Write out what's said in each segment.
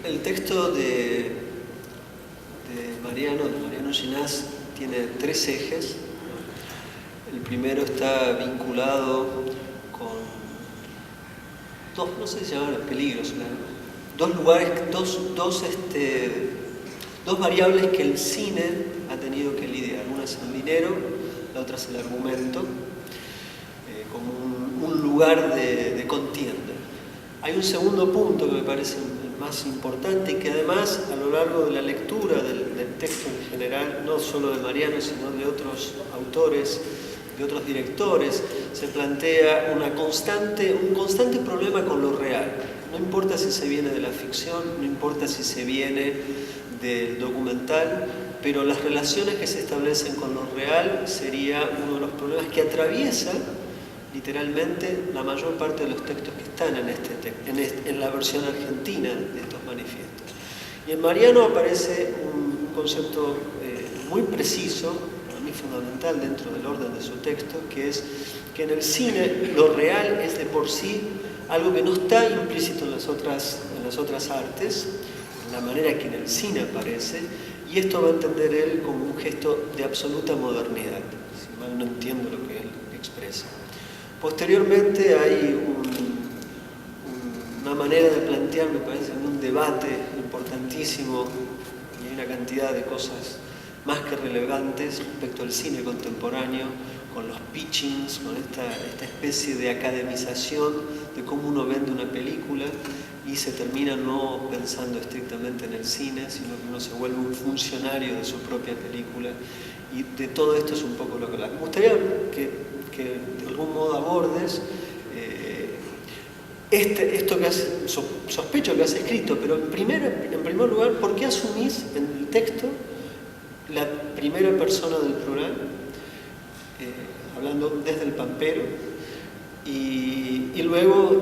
El texto de Mariano Ginás, tiene tres ejes. El primero está vinculado con dos, no sé si se llaman peligros, dos lugares, dos variables que el cine ha tenido que lidiar. Una es el dinero, la otra es el argumento, como un lugar de contienda. Hay un segundo punto que me parece el más importante y que además a lo largo de la lectura del texto en general, no solo de Mariano, sino de otros autores, de otros directores, se plantea un constante problema con lo real. No importa si se viene de la ficción, no importa si se viene del documental, pero las relaciones que se establecen con lo real sería uno de los problemas que atraviesa literalmente la mayor parte de los textos que están en la versión argentina de estos manifiestos. Y en Mariano aparece un concepto muy preciso, para mí fundamental dentro del orden de su texto, que es que en el cine lo real es de por sí algo que no está implícito en las otras artes, en la manera que en el cine aparece, y esto va a entender él como un gesto de absoluta modernidad, si mal no entiendo lo que él expresa. Posteriormente hay una manera de plantear, me parece, un debate importantísimo, y hay una cantidad de cosas más que relevantes respecto al cine contemporáneo, con los pitchings, con esta especie de academización de cómo uno vende una película y se termina no pensando estrictamente en el cine, sino que uno se vuelve un funcionario de su propia película, y de todo esto es un poco lo que me gustaría que de algún modo abordes esto que sospecho que has escrito, pero en primer lugar, ¿por qué asumís en el texto la primera persona del plural, hablando desde el pampero, y luego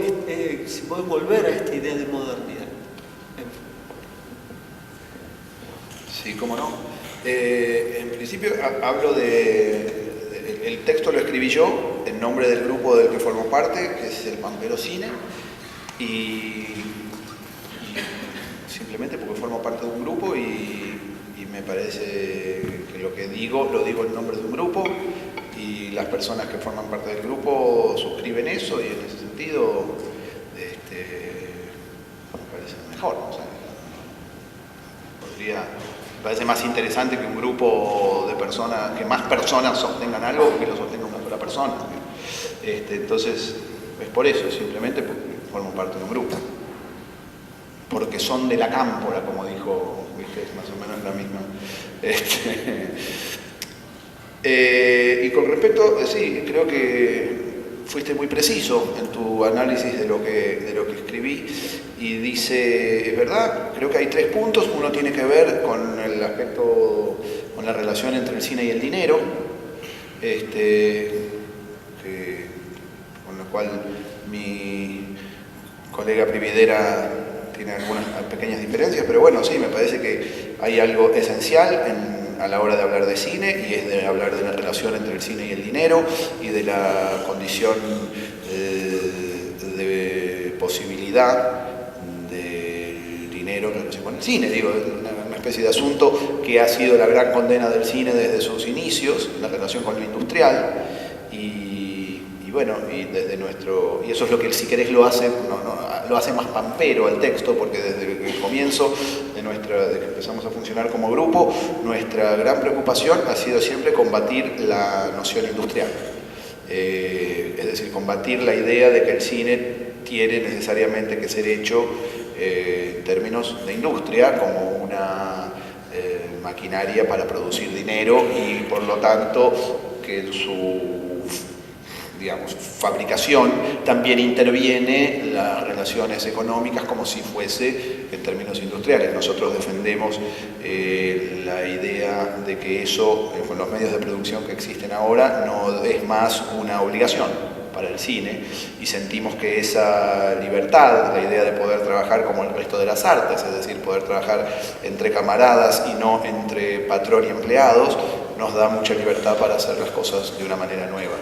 si podés volver a esta idea de modernidad? Sí, cómo no. En principio hablo el texto lo escribí yo en nombre del grupo del que formo parte, que es el Pampero Cine, y simplemente porque formo parte de un grupo y me parece que lo que digo, lo digo en nombre de un grupo, y las personas que forman parte del grupo suscriben eso, y en ese sentido me parece mejor, ¿no? O sea, me parece más interesante que un grupo de personas, que más personas sostengan algo que lo sostenga una sola persona. Entonces, es por eso, simplemente porque formo parte de un grupo. Porque son de la cámpora, como dijo, ¿viste? Más o menos la misma. Y con respecto, sí, creo que fuiste muy preciso en tu análisis de lo que escribí, y dice, es verdad, creo que hay tres puntos. Uno tiene que ver con el aspecto, con la relación entre el cine y el dinero, con lo cual mi colega Prividera tiene algunas pequeñas diferencias, pero bueno, sí, me parece que hay algo esencial a la hora de hablar de cine, y es de hablar de la relación entre el cine y el dinero, y de la condición de posibilidad del dinero en relación con el cine. Digo, es una especie de asunto que ha sido la gran condena del cine desde sus inicios, la relación con lo industrial, y bueno, y desde y eso es lo que, si querés, lo hace más pampero al texto, porque desde el comienzo de que empezamos a funcionar como grupo, nuestra gran preocupación ha sido siempre combatir la noción industrial. Es decir, combatir la idea de que el cine tiene necesariamente que ser hecho en términos de industria, como una maquinaria para producir dinero, y por lo tanto que en su fabricación también interviene las relaciones económicas, como si fuese en términos industriales. Nosotros defendemos la idea de que eso, con los medios de producción que existen ahora, no es más una obligación para el cine, y sentimos que esa libertad, la idea de poder trabajar como el resto de las artes, es decir, poder trabajar entre camaradas y no entre patrón y empleados, nos da mucha libertad para hacer las cosas de una manera nueva.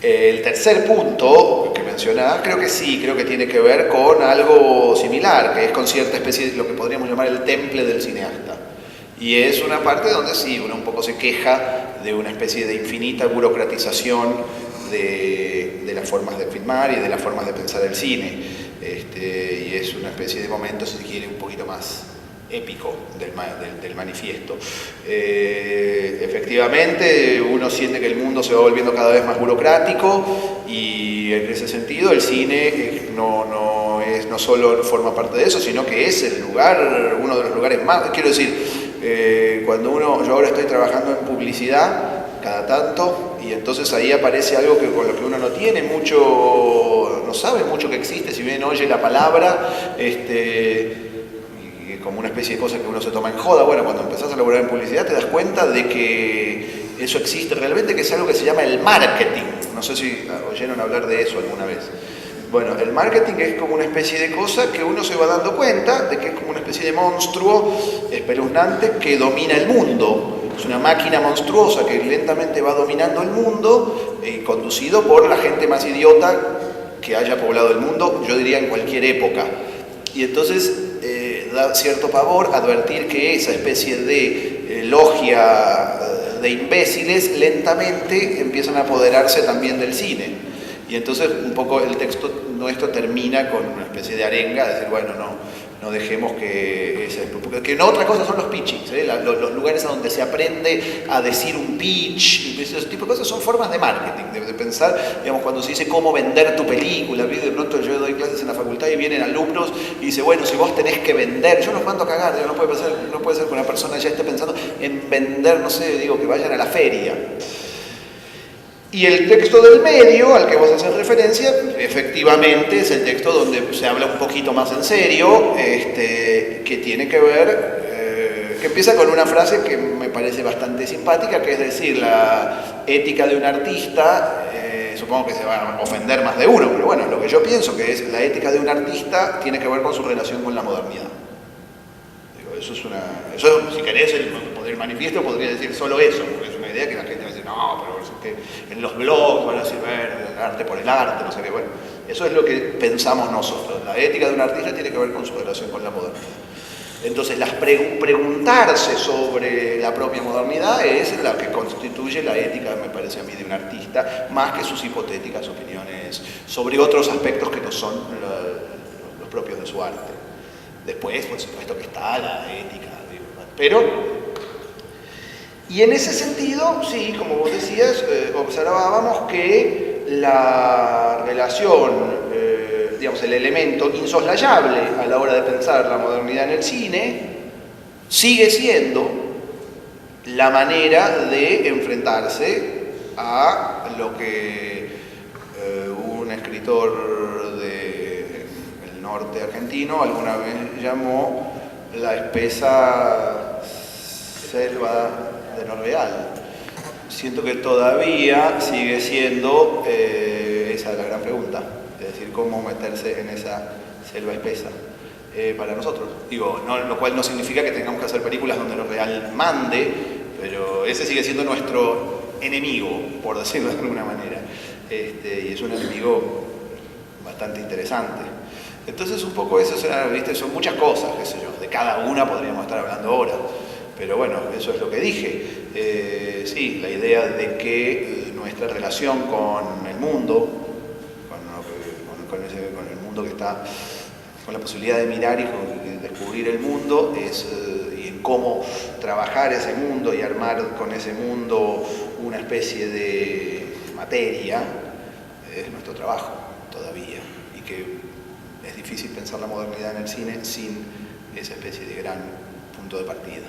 El tercer punto, que me mencionás, creo que sí, creo que tiene que ver con algo similar, que es con cierta especie de lo que podríamos llamar el temple del cineasta. Y es una parte donde sí, uno un poco se queja de una especie de infinita burocratización de las formas de filmar y de las formas de pensar el cine. Y es una especie de momento, si se quiere, un poquito más épico del manifiesto. Efectivamente, uno siente que el mundo se va volviendo cada vez más burocrático y en ese sentido el cine no solo forma parte de eso, sino que es el lugar, uno de los lugares más, quiero decir, cuando yo ahora estoy trabajando en publicidad cada tanto y entonces ahí aparece algo con lo que uno no tiene mucho, no sabe mucho que existe, si bien oye la palabra, como una especie de cosa que uno se toma en joda. Bueno, cuando empezás a laburar en publicidad te das cuenta de que eso existe realmente, que es algo que se llama el marketing. No sé si oyeron hablar de eso alguna vez. Bueno, el marketing es como una especie de cosa que uno se va dando cuenta de que es como una especie de monstruo espeluznante que domina el mundo. Es una máquina monstruosa que lentamente va dominando el mundo, conducido por la gente más idiota que haya poblado el mundo, yo diría en cualquier época. Y entonces da cierto pavor advertir que esa especie de logia de imbéciles lentamente empiezan a apoderarse también del cine. Y entonces un poco el texto nuestro termina con una especie de arenga, de decir, bueno, no dejemos que porque no, otra cosa son los pitchings, los lugares a donde se aprende a decir un pitch, ese tipo de cosas son formas de marketing, de pensar, digamos, cuando se dice cómo vender tu película. De pronto yo doy clases en la facultad y vienen alumnos y dicen, bueno, si vos tenés que vender, yo los mando a cagar, no puede ser que una persona ya esté pensando en vender, no sé, digo, que vayan a la feria. Y el texto del medio, al que vos haces referencia, efectivamente es el texto donde se habla un poquito más en serio, que tiene que ver, que empieza con una frase que me parece bastante simpática, que es decir, la ética de un artista, supongo que se va a ofender más de uno, pero bueno, lo que yo pienso que es la ética de un artista tiene que ver con su relación con la modernidad. Eso, si querés, el manifiesto podría decir solo eso, porque es una idea que la gente va a decir, no, pero es que en los blogs van a decir, el arte por el arte, no sé qué. Bueno, eso es lo que pensamos nosotros. La ética de un artista tiene que ver con su relación con la modernidad. Entonces, preguntarse sobre la propia modernidad es la que constituye la ética, me parece a mí, de un artista, más que sus hipotéticas opiniones sobre otros aspectos que no son los propios de su arte. Después, por supuesto que está la ética, pero, y en ese sentido, sí, como vos decías, observábamos que la relación, digamos, el elemento insoslayable a la hora de pensar la modernidad en el cine, sigue siendo la manera de enfrentarse a lo que un escritor del norte argentino alguna vez llamó la espesa selva de Norreal. Siento que todavía sigue siendo esa la gran pregunta, es decir, cómo meterse en esa selva espesa para nosotros. Digo, lo cual no significa que tengamos que hacer películas donde Norreal mande, pero ese sigue siendo nuestro enemigo, por decirlo de alguna manera, y es un enemigo bastante interesante. Entonces un poco eso, ¿viste? Son muchas cosas, qué sé yo, de cada una podríamos estar hablando ahora, pero bueno, eso es lo que dije. Sí, la idea de que nuestra relación con el mundo, con el mundo que está, con la posibilidad de mirar y descubrir el mundo, y en cómo trabajar ese mundo y armar con ese mundo una especie de materia, es nuestro trabajo todavía, y que es difícil pensar la modernidad en el cine sin esa especie de gran punto de partida.